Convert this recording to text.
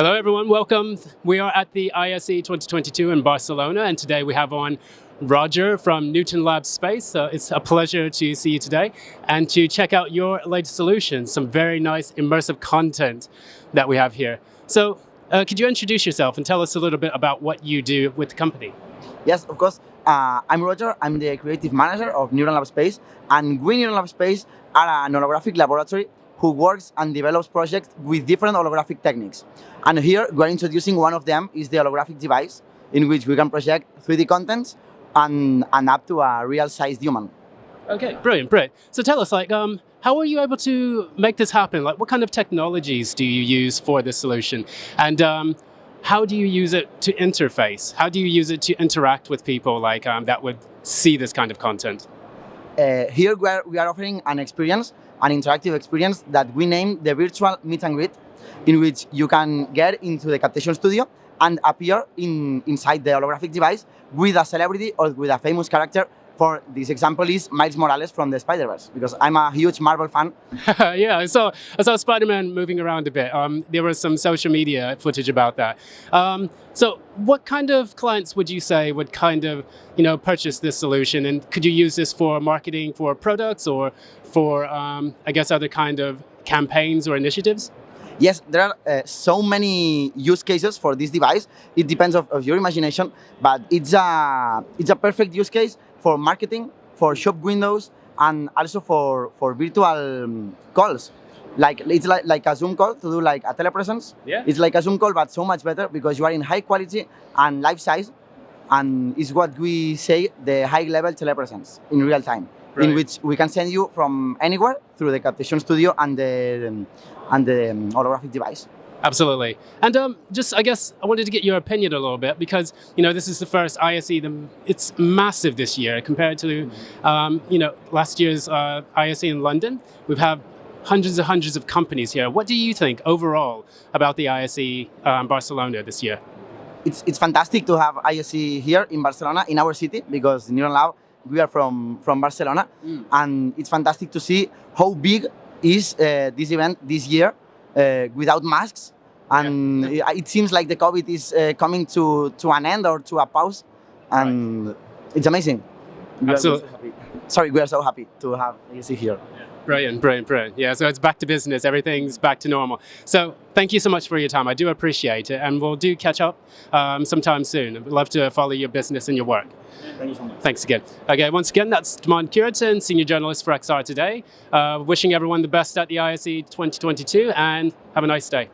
Hello everyone, welcome. We are at the ISE 2022 in Barcelona, and today we have on Roger from Newtonlab Space. So it's a pleasure to see you today and to check out your latest solutions, some very nice immersive content that we have here. So could you introduce yourself and tell us a little bit about what you do with the company? Yes, of course. I'm Roger. I'm the creative manager of Newtonlab Space, and we Newtonlab Space are an holographic laboratory who works and develops projects with different holographic techniques. And here we're introducing one of them is the holographic device, in which we can project 3D contents and up to a real-sized human. Okay, brilliant. So tell us, how were you able to make this happen? Like, what kind of technologies do you use for this solution? And how do you use it to interface? How do you use it to interact with people that would see this kind of content? Here we are offering an interactive experience that we name the virtual meet and greet, in which you can get into the captation studio and appear inside the holographic device with a celebrity or with a famous character. For this example is Miles Morales from the Spider-Verse, because I'm a huge Marvel fan. Yeah, I saw Spider-Man moving around a bit. There was some social media footage about that. So what kind of clients would you say would purchase this solution? And could you use this for marketing for products or for, other kind of campaigns or initiatives? Yes, there are so many use cases for this device. It depends of your imagination, but it's a perfect use case for marketing, for shop windows, and also for virtual calls. It's like a Zoom call to do like a telepresence. Yeah. It's like a Zoom call, but so much better because you are in high quality and life size, and it's what we say the high level telepresence in real time, right, in which we can send you from anywhere through the captation studio and the holographic device. Absolutely. And I wanted to get your opinion a little bit because, this is the first ISE. It's massive this year compared to, last year's ISE in London. We've had hundreds and hundreds of companies here. What do you think overall about the ISE Barcelona this year? It's fantastic to have ISE here in Barcelona, in our city, because Newtonlab, we are from Barcelona. And it's fantastic to see how big is this event this year without masks. And it seems like the COVID is coming to an end or to a pause. And It's amazing. Absolutely. We are so happy to have ISE here. Brilliant. Yeah, so it's back to business. Everything's back to normal. So thank you so much for your time. I do appreciate it. And we'll catch up sometime soon. I'd love to follow your business and your work. Thank you so much. Thanks again. Okay, once again, that's Cureton, Senior Journalist for XR Today. Wishing everyone the best at the ISE 2022 and have a nice day.